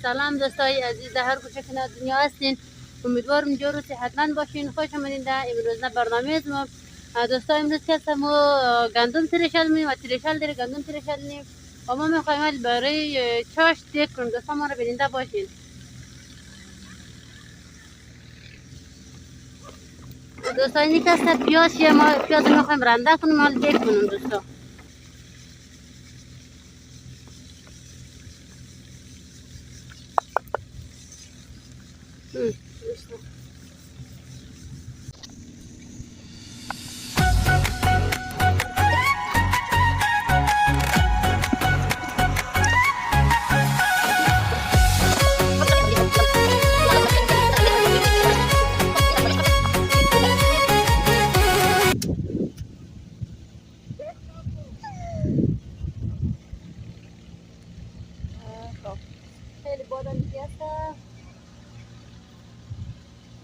سلام دوستای عزیز در هر گوشه کنار دنیا هستین. امیدوارم جور و صحتمند باشین. خوش آمدین در امروز برنامه ما. دوستای امروز که ما گندم ترشل می‌کنیم و ترشل در گندم ترشل می‌کنیم و ما می‌خوایم برای چاش دیگ کنیم. دوستا ما رو بیننده باشین. دوستای این که پیاز ما پیاز می‌خوایم رنده کنیم حال دیگ کنیم دوستا. خیلی بادم میاد.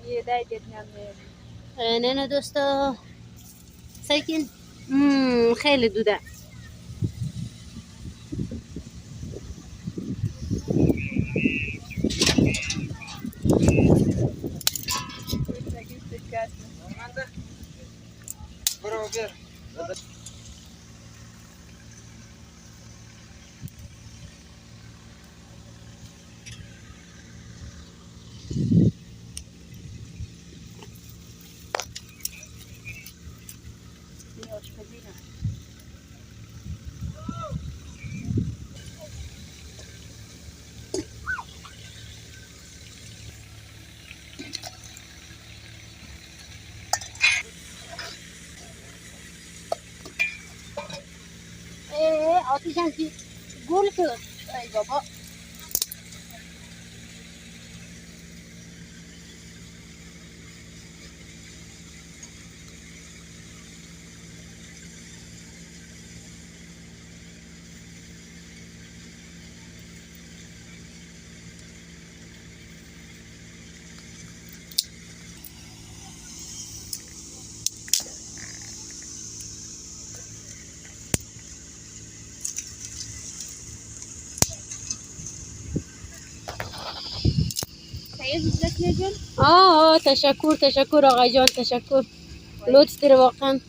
یه دای دیگه نه دوستا سایکل خیلی دوده. آتیشم که گل شد. ای بابا تشکر آقای جان تشکر لطف داره واقعا.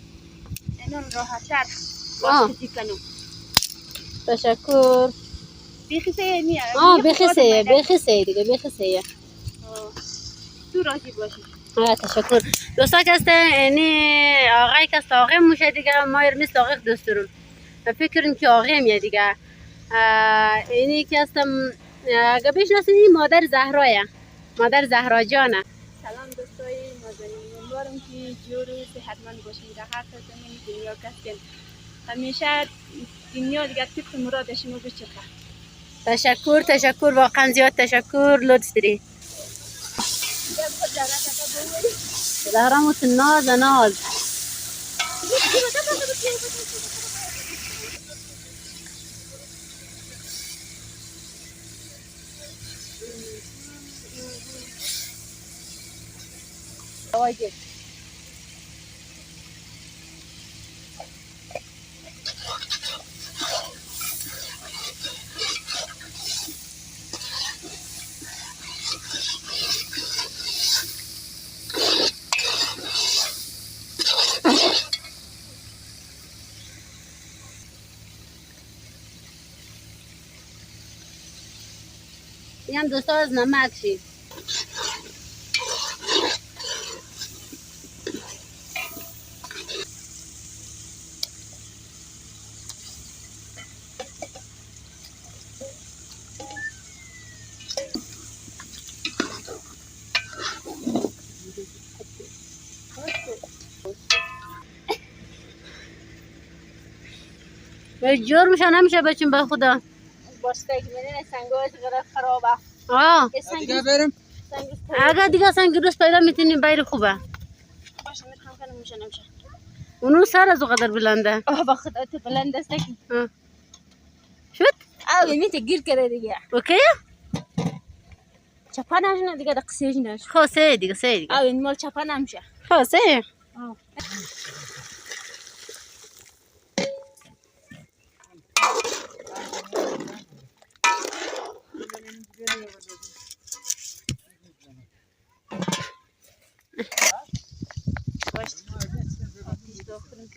اینم راحت‌تر واسه کنم. تشکر. بخیسه نیه. بخیسه دیگه بخیسه. تو راضی باشی. تشکر. دوستا که هسته اینی آقای که هست آقای موشه دیگه ما مثل آقای دوست دارم. فکرم که آقای میاد دیگه. اینی که هستم اگه بشناسین این مادر زهرایه. مادر زهرا جانه. سلام دوستای نازنین، امیدوارم که جور و صحتمند باشین در هر زمینی دنیا هستین. همیشه دنیا دیگه طبق مراد شما بچرخه. تشکر واقعا زیاد تشکر لطف داری. زهراموت ناز این هم دوستا از نمک شید. جور میشه نمیشه بچین به خدا. باستایی که منه سنگاش غلط خرابه. دیگه بریم. اگه دیگه سنگ روز پیدا میتونیم بایر خوبه. باشه میخوام کنم میشه نمیشه. اونو سر از قدر بلنده. با خدا تو بلند است کی. شد؟ میته گیر کرده دیگه. اوکی؟ چپا نمیشه دیگه دقیقش نمیشه. خب سه دیگه. این مال چپا نمیشه. خب سه.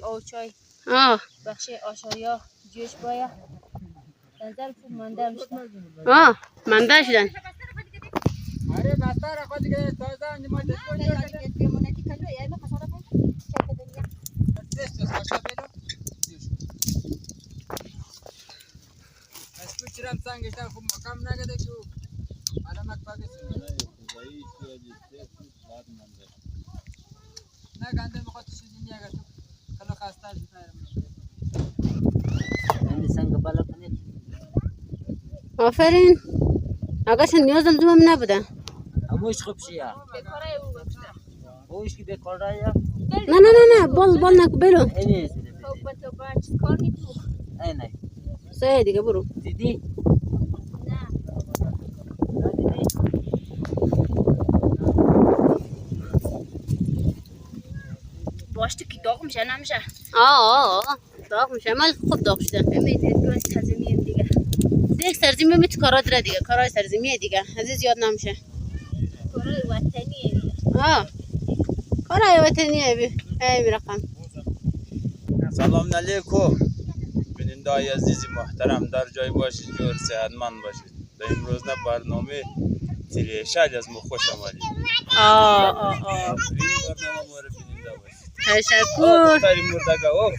آب چای آه بخش آشایا جوش بایا نظر خوب مانده میشه آه منده شدن अरे बस्ता रखो दिखे ताजा निमत देखो जो टेस्ट साशा पेलो اسکو چرام څنګه تا خو مقام نه کده کو علامت پاکه نه ګانده مخه څه دي نه غته کله خاصه دي آفرین آقاش نیازم دوم نبوده هموش خوب شیا اوش کی بیکار یا نه نه نه نه بال نکو برو اینه نه سه دیگه برو دیدی باشته که داغ میشه نمیشه آه داغ میشه مال خوب داغ شده میدید که تزمین دیگه دیگه سرزمین میت کارا داره دیگه کارای سرزمیه دیگه از زیاد نمیشه کارای وطنیه آه کارای وطنیه بی ای رقم سلام علیکم بیننده‌های عزیز محترم در جای باشید جور صحتمند باشید در امروز برنامه تریشل از ما خوش آمدید آه این برنامه ما رو بیننده باشید تشکر دختری مردگا اوه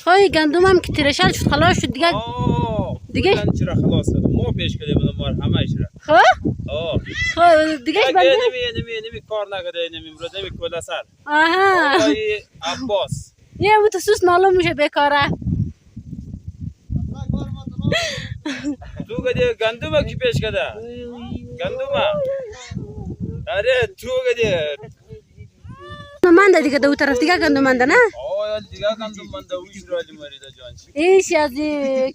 خواهی گندم هم که ترشل شد خلاص شد دیگه دیگه چرا خلاص شد ما پیش کردیم ما همه چرا دیگه بنده نمی کار نکرده نمی امروز نمی کلا سر آقای عباس یه بود سوس معلوم میشه بیکاره تو گدی گندم کی پیش کرده گندم اره تو گدی منده دیگه دو طرف دیگه گندم منده نه دیگه گندم منده ویش رالی مریده جانچی ایش از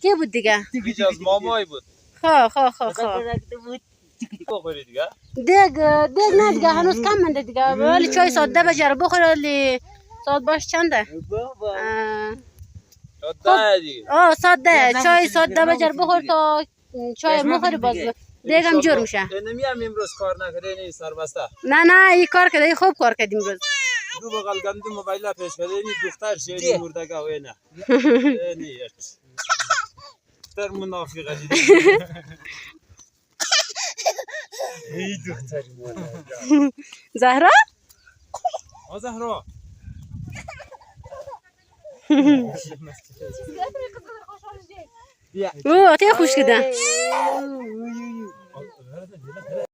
کی بود دیگه ایش از مامای بود خو بخوری دیگه دیگ نه دیگه هنوز کم منده دیگه ولی چای ساده بجره بخوره ولی ساعت باش چنده ساده دیگه ساده چای ساده بجره بخور تا چای مخوری باز دیگم جور میشه نمی هم امروز کار نکرده این سربسته نه این کار کرده خوب کار کرد امروز دو بغل گندم موبایل پیش کرده این دختر شیری مردگه و اینه نیت دختر منافقه دیگه ای دختری مردگه زهرا زهرا اوه تی خوش کده